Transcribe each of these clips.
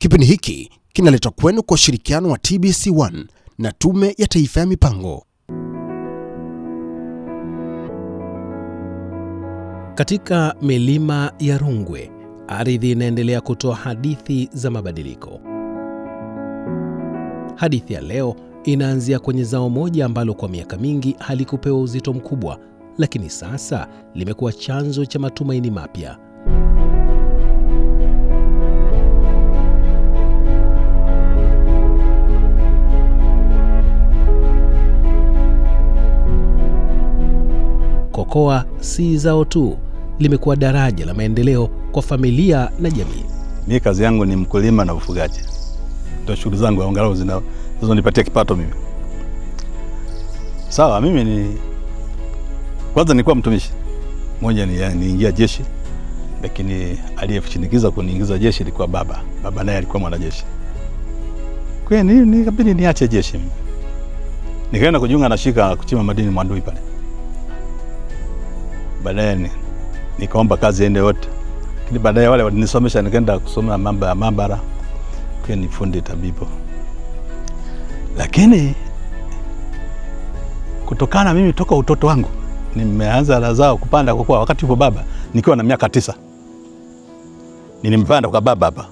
Kipindi hiki kinaletwa kwenu kwa ushirikiano wa TBC1 na Tume ya Taifa ya Mipango. Katika milima ya Rungwe, ardhi inaendelea kutoa hadithi za mabadiliko. Hadithi ya leo inaanzia kwenye zao moja ambalo kwa miaka mingi halikupewa uzito mkubwa, lakini sasa limekuwa chanzo cha matumaini mapya. Kokoa si zao tu, limekuwa daraja la maendeleo kwa familia na jamii. Mimi kazi yangu ni mkulima na ufugaji. Ndio shughuli zangu angalau zinazonipatia kipato mimi. Sawa, mimi kwanza nilikuwa mtumishi. Mmoja niingia jeshi, lakini aliyeshinikiza kuniingiza jeshi ilikuwa baba. Baba naye alikuwa mwanajeshi. Kwa hiyo nikabidi niache jeshi mimi. Nikaenda kujiunga na shirika kuchimba madini Mwandui pale. Baadaye nikaomba kazi ende yote. Lakini baadaye wale walinisomesha, nikaenda kusoma mambo ya maabara. Kwa ni fundi tabibu. Lakini kutokana mimi toka utoto wangu nimeanza lazao kupanda kokoa wakati yupo baba nikiwa na miaka 9. Nilimpanda kwa baba hapa.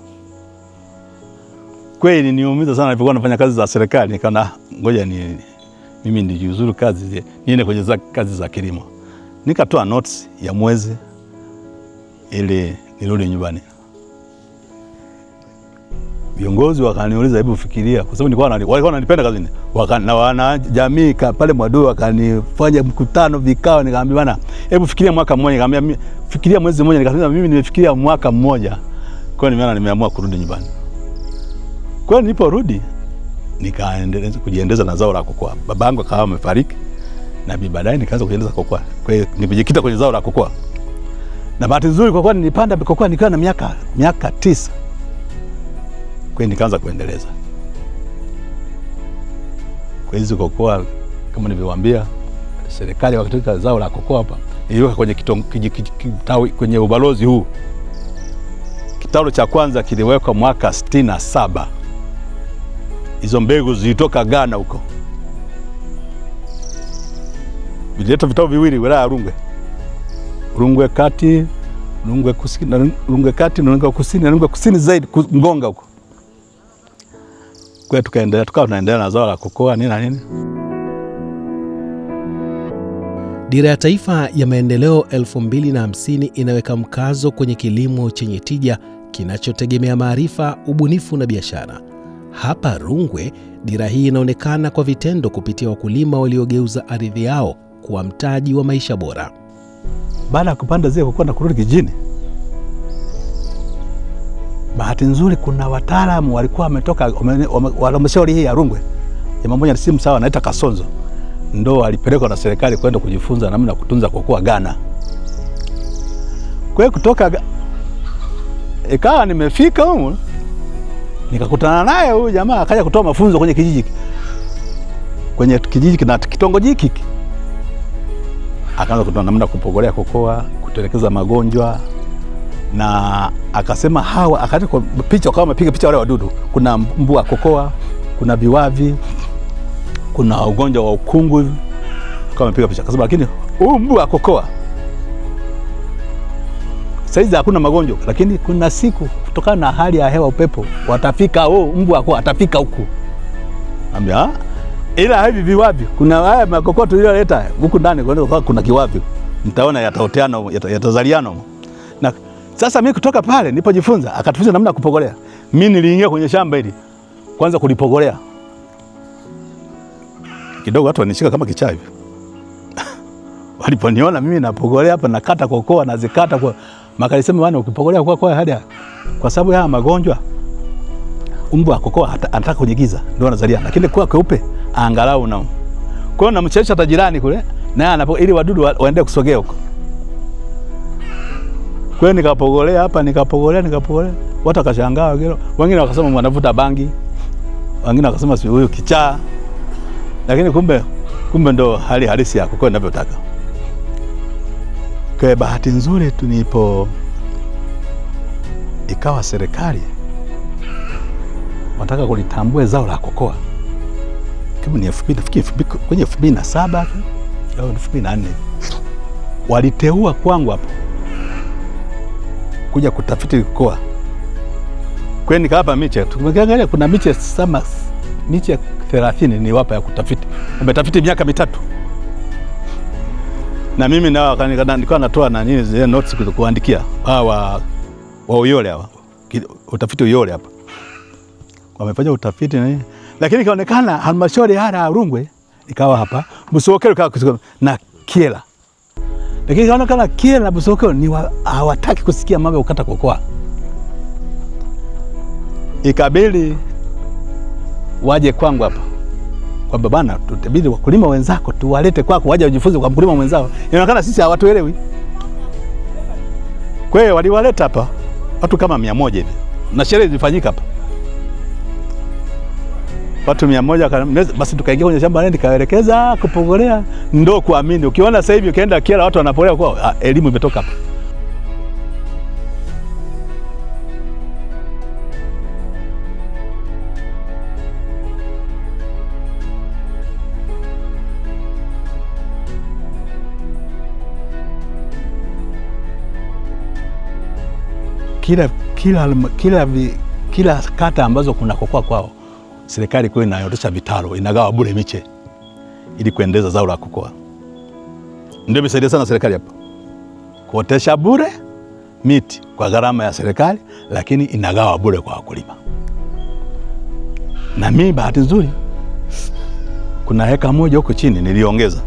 Kweli niumiza sana nilipokuwa nafanya kazi za serikali, nikaona ngoja mimi nijiuzuru kazi niende kwenye kazi za kilimo. Nikatoa notes ya mwezi ili nirudi nyumbani. Viongozi wakaniuliza, hebu fikiria, kwa sababu walikuwa wananipenda kazini. Na wana jamii pale Mwandui wakanifanya mkutano, vikao, nikamwambia bana, hebu fikiria mwaka mmoja. Nikamwambia fikiria mwezi mmoja. Nikasema mimi nimefikiria mwaka mmoja. Kwa hiyo nimeamua kurudi nyumbani. Kwa hiyo niliporudi nikaendelea kujiendeleza na zao la kokoa. Babangu akawa amefariki na baadaye nikaanza kujiendeleza kokoa. Kwa hiyo nimejikita kwenye zao la kokoa. Na bahati nzuri kokoa nilipanda kokoa nikiwa na miaka 9. Kwa hiyo nikaanza kuendeleza. Kwa hizo kokoa kama nilivyowaambia, serikali wakati zao la kokoa hapa iliweka kwenye kitawi kwenye ubalozi huu. Kitalu cha kwanza kiliwekwa mwaka 67. Hizo mbegu zilitoka Ghana huko. Vileta vitabu viwili wilaya ya Rungwe. Rungwe kati, Rungwe kusini, Rungwe kati, Rungwe kusini, na Rungwe kusini zaidi Ngonga huko. Kwa hiyo tunaendelea na zao la kokoa nini. Dira ya Taifa ya Maendeleo 2050 inaweka mkazo kwenye kilimo chenye tija kinachotegemea maarifa, ubunifu na biashara. Hapa Rungwe, dira hii inaonekana kwa vitendo kupitia wakulima waliogeuza ardhi yao kuwa mtaji wa maisha bora. Baada ya kupanda zile kokoa na kurudi kijijini, bahati nzuri kuna wataalamu walikuwa wametoka halmashauri hii ya Rungwe. Jamaa mmoja ni simu sawa anaita Kasonzo. Ndo alipelekwa na serikali kwenda kujifunza namna kutunza kokoa Ghana. Kwa hiyo kutoka ikawa nimefika huko nikakutana naye huyu jamaa akaja kutoa mafunzo kwenye kijiji. Kwenye kijiji kina kitongoji hiki. Akaanza kutoa namna kupogolea kokoa, kutelekeza magonjwa. Na akasema akaja kwa picha kama piga picha wale wadudu. Kuna mbu wa kokoa, kuna viwavi, kuna ugonjwa wa ukungu. Kama piga picha akasema lakini huu mbu wa kokoa saizi hakuna magonjwa, lakini kuna siku kutokana na hali ya hewa, upepo, watafika mbu wako atafika huku. Ambia ila hivi viwavi kuna haya makokoa tuliyoleta huku ndani kuna kiwavi. Mtaona yataoteana, yatazaliana. Na sasa mimi kutoka pale nilipojifunza, akatufunza namna kupogolea. Mimi niliingia kwenye shamba hili kwanza kulipogolea. Kidogo watu wanishika kama kichaa hivi. Waliponiona mimi napogolea hapa, nakata kokoa, nazikata kwa makalisema bwana, ukipogolea kwa hadi kwa sababu ya magonjwa mbu wa kokoa anataka kwenye giza ndio anazalia, lakini kwa kweupe angalau na. Kwa hiyo namchesha tajirani kule na ili wadudu waende kusogea huko. Kwa hiyo nikapogolea hapa, nikapogolea. Watu wakashangaa wengine wakasema mwanavuta bangi. Wengine wakasema si huyu kichaa. Lakini kumbe ndo hali halisi ya kokoa inavyotaka. Kwa bahati nzuri ikawa serikali wanataka kulitambua zao la kokoa. Kama ni 2007 au 2004 waliteua kwangu hapo kuja kutafiti kokoa. Kwa nika hapa miche, tumeangalia kuna miche 30 ni wapa ya kutafiti. Umetafiti miaka 3. Na mimi nilikuwa natoa na nini zile notes kuandikia wa Uyole hawa. Utafiti Uyole hapa. Wamefanya utafiti na nini. Lakini kaonekana halmashauri ya Rungwe ikawa hapa, Busokelo ikawa na Kyela. Lakini kaonekana Kyela na Busokelo ni hawataki kusikia mambo ya kukata kokoa. Ikabili waje kwangu hapa. Kwa babana tutabidi wakulima wenzako tuwalete kwako waje wajifunze kwa mkulima mwenzao. Inaonekana sisi hawatuelewi. Kwa hiyo waliwaleta hapa watu kama 100 hivi. Na sherehe zilifanyika hapa. Watu 100 basi tukaingia kwenye shamba ndio nikaelekeza kupogolea ndo kuamini. Ukiona sasa hivi ukienda Kyela watu wanapolea kwa elimu imetoka hapa. Kila kata ambazo kuna kokoa kwao, serikali kwa inayootesha vitaro, inagawa bure miche ili kuendeleza zao la kokoa. Ndio imesaidia sana serikali hapa. Kuotesha bure miti kwa gharama ya serikali, lakini inagawa bure kwa wakulima. Na mimi bahati nzuri kuna heka moja huko chini niliongeza.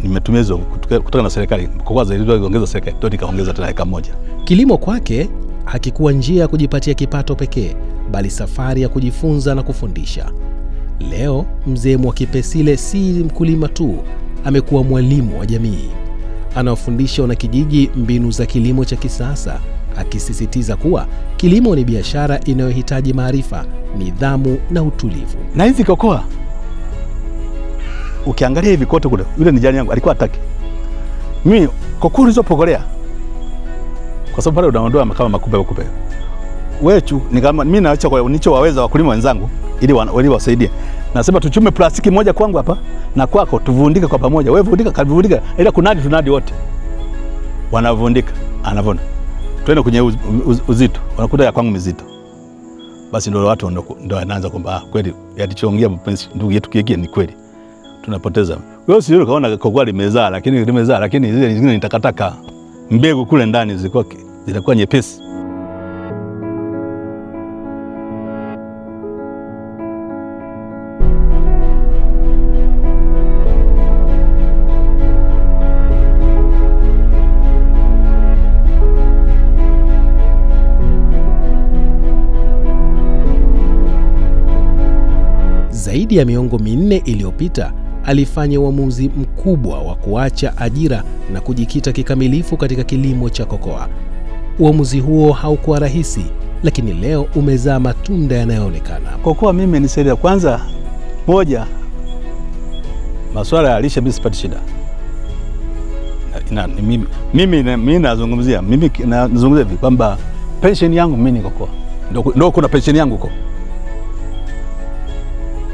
Nimetumia hizo kutoka na serikali. Kokoa zilizoongeza serikali, ndio nikaongeza tena heka moja. Kilimo kwake hakikuwa njia ya kujipatia kipato pekee, bali safari ya kujifunza na kufundisha. Leo mzee Mwakipesile si mkulima tu, amekuwa mwalimu wa jamii. Anawafundisha wanakijiji mbinu za kilimo cha kisasa, akisisitiza kuwa kilimo ni biashara inayohitaji maarifa, nidhamu na utulivu. Na hizi kokoa ukiangalia hivi kote kule, yule ni jirani yangu alikuwa hataki. Mimi kokoa nilizopogolea kwa sababu pale unaondoa kama makupe. Wechu ni kama mimi naacha kwa waweza wakulima wenzangu ili wasaidie. Nasema tuchume plastiki moja kwangu hapa na kwako tuvundike kwa pamoja. Wewe vundika kavundika ila tunadi wote. Wanavundika, anavuna. Twende kwenye uzito. Wanakuta ya kwangu mizito. Basi ndio watu ndio wanaanza kwamba kweli yalichoongea mpenzi ndugu yetu kiekie ni kweli. Tunapoteza. Wewe sio kaona kokoa limezaa lakini zile nyingine ni takataka. Mbegu kule ndani zilikuwa nyepesi. Zaidi ya miongo 4 iliyopita, alifanya uamuzi mkubwa wa kuacha ajira na kujikita kikamilifu katika kilimo cha kokoa. Uamuzi huo haukuwa rahisi, lakini leo umezaa matunda yanayoonekana. Kokoa mimi nisaidia kwanza, moja, masuala ya lishe mimi sipati shida. Mimi nazungumzia hivi kwamba pension yangu mimi ni kokoa. Ndio kuna pension yangu huko.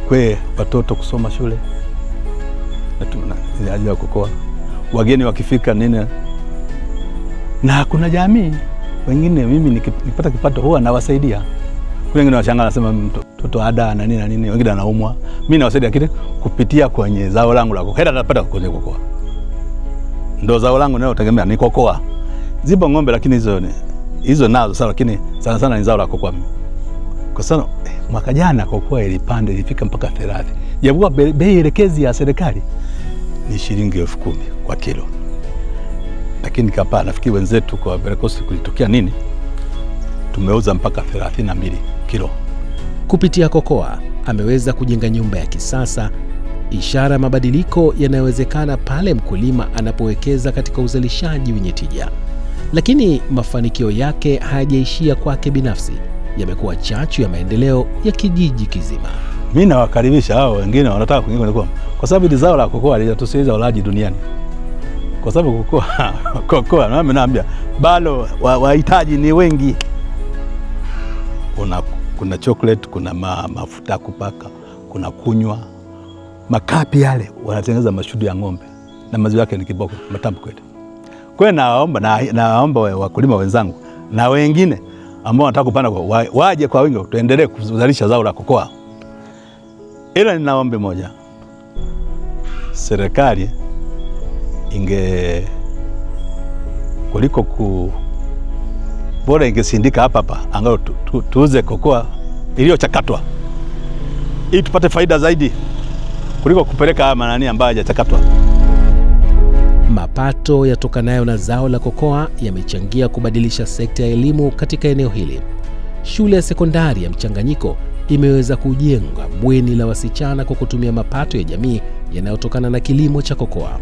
Kwa watoto kusoma shule. Na ajira kokoa. Wageni wakifika nini. Na kuna jamii wengine mimi nikipata kipato huwa nawasaidia. Wengine wanashangaa nasema mtoto ada na nini, wengine anaumwa. Mimi nawasaidia kile kupitia kwenye zao langu la kokoa. Hela napata kwenye kokoa. Ndio zao langu ninayotegemea ni kokoa. Zipo ng'ombe lakini hizo nazo sawa, lakini sana ni zao la kokoa. Kwa sababu mwaka jana kokoa ilipanda ilifika mpaka 30. Japokuwa bei elekezi ya serikali ni shilingi 10,000 kwa kilo. Lakini kapa nafikiri wenzetu kwa Berekosi kulitokea nini? Tumeuza mpaka 32 kilo. Kupitia kokoa ameweza kujenga nyumba ya kisasa, ishara ya mabadiliko yanayowezekana pale mkulima anapowekeza katika uzalishaji wenye tija. Lakini mafanikio yake hayajaishia kwake binafsi, yamekuwa chachu ya maendeleo ya kijiji kizima. Mimi nawakaribisha hao wengine wanataka kuingia kwenye kwa sababu zao la kokoa litatusaidia ulaji duniani. Kwa sababu kokoa na naambia bado wahitaji ni wengi. kuna chocolate, kuna mafuta kupaka, kuna kunywa. Makapi yale wanatengeneza mashudu ya ng'ombe na maziwa yake ni kiboko, matamu kweli. Kwa hiyo naomba wakulima wenzangu na wengine ambao wanataka kupanda waje kwa wingi, tuendelee kuzalisha zao la kokoa. Ila ninaomba moja, serikali kuliko bora ingesindika hapa angalau tuuze kokoa iliyochakatwa ili tupate faida zaidi kuliko kupeleka manani ambayo hajachakatwa. Mapato yatokanayo na zao la kokoa yamechangia kubadilisha sekta ya elimu katika eneo hili. Shule ya sekondari ya mchanganyiko imeweza kujenga bweni la wasichana kwa kutumia mapato ya jamii yanayotokana na kilimo cha kokoa.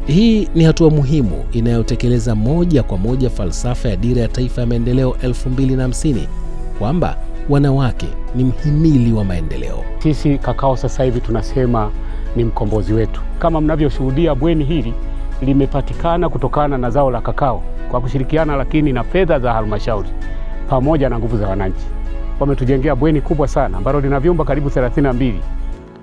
Hii ni hatua muhimu inayotekeleza moja kwa moja falsafa ya Dira ya Taifa ya Maendeleo 2050 kwamba wanawake ni mhimili wa maendeleo. Sisi kakao sasa hivi tunasema ni mkombozi wetu. Kama mnavyoshuhudia, bweni hili limepatikana kutokana na zao la kakao kwa kushirikiana lakini na fedha za halmashauri pamoja na nguvu za wananchi. Wametujengea bweni kubwa sana ambalo lina vyumba karibu 32.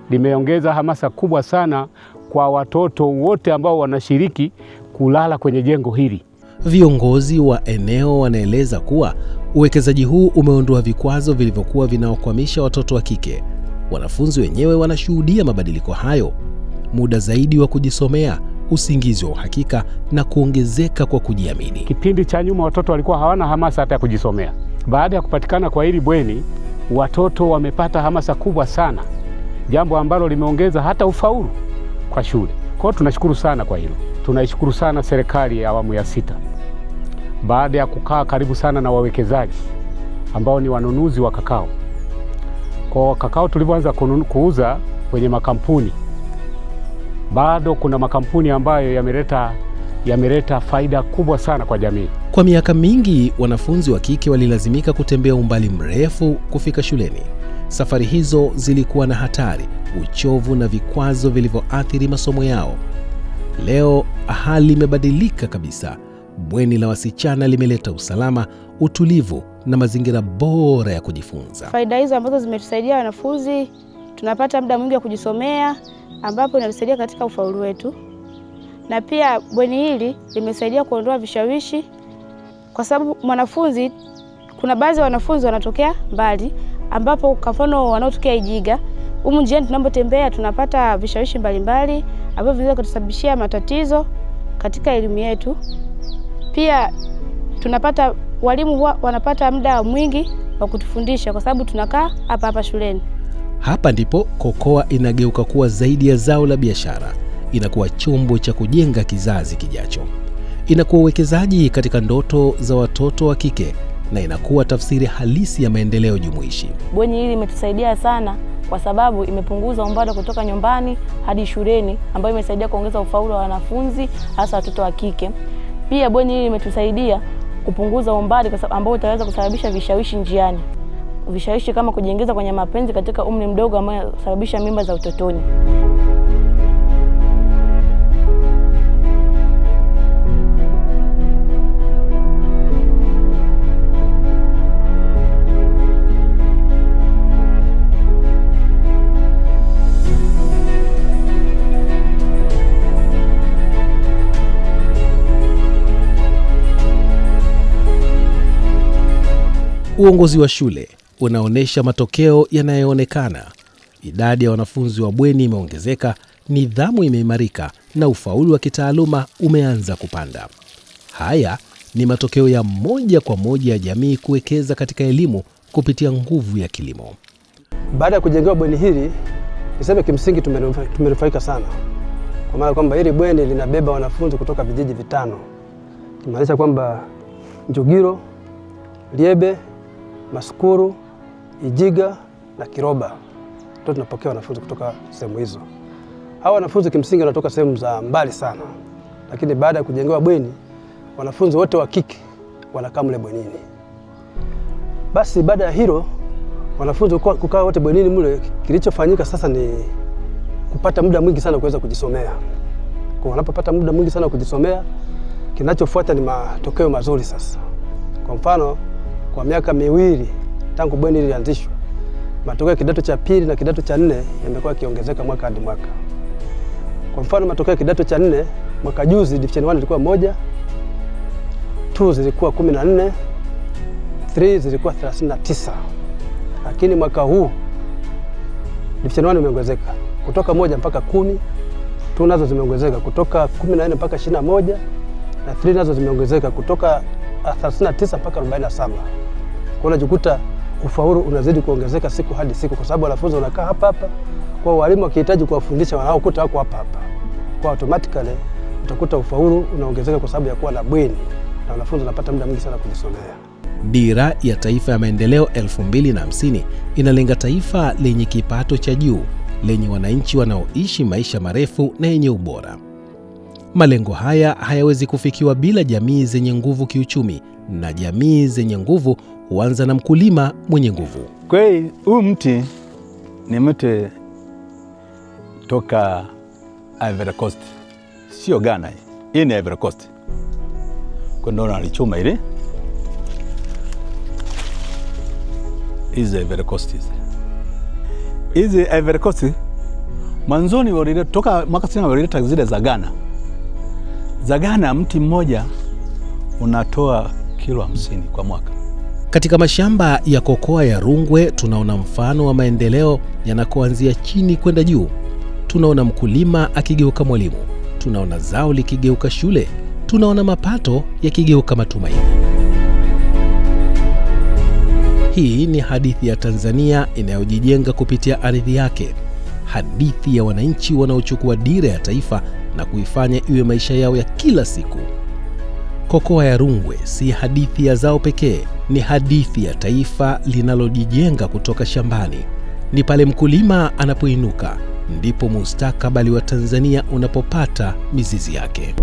Limeongeza hamasa kubwa sana kwa watoto wote ambao wanashiriki kulala kwenye jengo hili. Viongozi wa eneo wanaeleza kuwa uwekezaji huu umeondoa vikwazo vilivyokuwa vinawakwamisha watoto wa kike. Wanafunzi wenyewe wanashuhudia mabadiliko hayo: muda zaidi wa kujisomea, usingizi wa uhakika na kuongezeka kwa kujiamini. Kipindi cha nyuma watoto walikuwa hawana hamasa hata ya kujisomea. Baada ya kupatikana kwa hili bweni, watoto wamepata hamasa kubwa sana, jambo ambalo limeongeza hata ufaulu kwa shule. Kwa hiyo tunashukuru sana kwa hilo. Tunaishukuru sana serikali ya awamu ya 6 baada ya kukaa karibu sana na wawekezaji ambao ni wanunuzi wa kakao. Kwa kakao tulivyoanza kuuza kwenye makampuni, bado kuna makampuni ambayo yameleta faida kubwa sana kwa jamii. Kwa miaka mingi wanafunzi wa kike walilazimika kutembea umbali mrefu kufika shuleni. Safari hizo zilikuwa na hatari, uchovu na vikwazo vilivyoathiri masomo yao. Leo hali imebadilika kabisa. Bweni la wasichana limeleta usalama, utulivu na mazingira bora ya kujifunza. Faida hizo ambazo zimetusaidia wanafunzi, tunapata muda mwingi wa kujisomea ambapo inatusaidia katika ufaulu wetu. Na pia bweni hili limesaidia kuondoa vishawishi, kwa sababu kuna baadhi ya wanafunzi wanatokea mbali, ambapo kwa mfano wanaotokea Ijiga, humu njiani tunapotembea tunapata vishawishi mbalimbali ambavyo vinaweza kutusababishia matatizo katika elimu yetu. Pia tunapata walimu wanapata muda mwingi wa kutufundisha kwa sababu tunakaa hapa shuleni. Hapa ndipo kokoa inageuka kuwa zaidi ya zao la biashara. Inakuwa chombo cha kujenga kizazi kijacho. Inakuwa uwekezaji katika ndoto za watoto wa kike na inakuwa tafsiri halisi ya maendeleo jumuishi. Bweni hili limetusaidia sana kwa sababu imepunguza umbali kutoka nyumbani hadi shuleni, ambayo imesaidia kuongeza ufaulu wa wanafunzi hasa watoto wa kike. Pia bweni hili limetusaidia kupunguza umbali ambao utaweza kusababisha vishawishi njiani. Vishawishi kama kujiingiza kwenye mapenzi katika umri mdogo ambao husababisha mimba za utotoni. Uongozi wa shule unaonesha matokeo yanayoonekana. Idadi ya wanafunzi wa bweni imeongezeka, nidhamu imeimarika na ufaulu wa kitaaluma umeanza kupanda. Haya ni matokeo ya moja kwa moja ya jamii kuwekeza katika elimu kupitia nguvu ya kilimo. Baada ya kujengewa bweni hili, niseme kimsingi tumenufaika sana. Kwa maana kwamba hili bweni linabeba wanafunzi kutoka vijiji 5. Kimaanisha kwamba Njugiro, Liebe, Masukuru, Ijiga na Kiroba ndio tunapokea wanafunzi kutoka sehemu hizo. Hawa wanafunzi kimsingi wanatoka sehemu za mbali sana. Lakini baada ya kujengewa bweni, wanafunzi wote wa kike wanakaa mle bwenini. Basi baada ya hilo, wanafunzi kukaa wote bwenini mle, kilichofanyika sasa ni kupata muda mwingi sana kuweza kujisomea. Kwa wanapopata muda mwingi sana kujisomea, kinachofuata ni matokeo mazuri sasa. Kwa mfano, kwa miaka 2 tangu bweni hili lianzishwa, matokeo ya kidato cha pili na kidato cha 4 yamekuwa yakiongezeka mwaka hadi mwaka. Kwa mfano, matokeo ya kidato cha 4 mwaka juzi division 1 ilikuwa 1, 2 zilikuwa 14, 3 zilikuwa 39. Lakini mwaka huu division 1 imeongezeka kutoka 1 mpaka 10, 2 nazo zimeongezeka kutoka 14 mpaka 21, na 3 nazo zimeongezeka kutoka 39 mpaka 47. Kwa unajikuta ufaulu unazidi kuongezeka siku hadi siku, kwa sababu wanafunzi wanakaa hapa hapa. Kwa walimu wakihitaji kuwafundisha wanaokuta wako hapa hapa, kwa automatically utakuta ufaulu unaongezeka kwa sababu ya kuwa na bweni na wanafunzi wanapata muda mwingi sana kujisomea. Dira ya Taifa ya Maendeleo 2050 inalenga taifa lenye kipato cha juu, lenye wananchi wanaoishi maisha marefu na yenye ubora. Malengo haya hayawezi kufikiwa bila jamii zenye nguvu kiuchumi, na jamii zenye nguvu huanza na mkulima mwenye nguvu. Kwa hiyo huu mti ni mti toka Ivory Coast, sio Ghana. Hii ni Ivory Coast. Kwa ndio nalichuma ile. Hizi Ivory Coast hizi Ivory Coast mwanzoni walileta toka mwaka 60 walileta zile za Ghana. Za Ghana mti mmoja unatoa kilo 50 kwa mwaka. Katika mashamba ya kokoa ya Rungwe tunaona mfano wa maendeleo yanakoanzia chini kwenda juu. Tunaona mkulima akigeuka mwalimu, tunaona zao likigeuka shule, tunaona mapato yakigeuka matumaini. Hii ni hadithi ya Tanzania inayojijenga kupitia ardhi yake, hadithi ya wananchi wanaochukua dira ya taifa na kuifanya iwe maisha yao ya kila siku. Kokoa ya Rungwe si hadithi ya zao pekee, ni hadithi ya taifa linalojijenga kutoka shambani. Ni pale mkulima anapoinuka ndipo mustakabali wa Tanzania unapopata mizizi yake.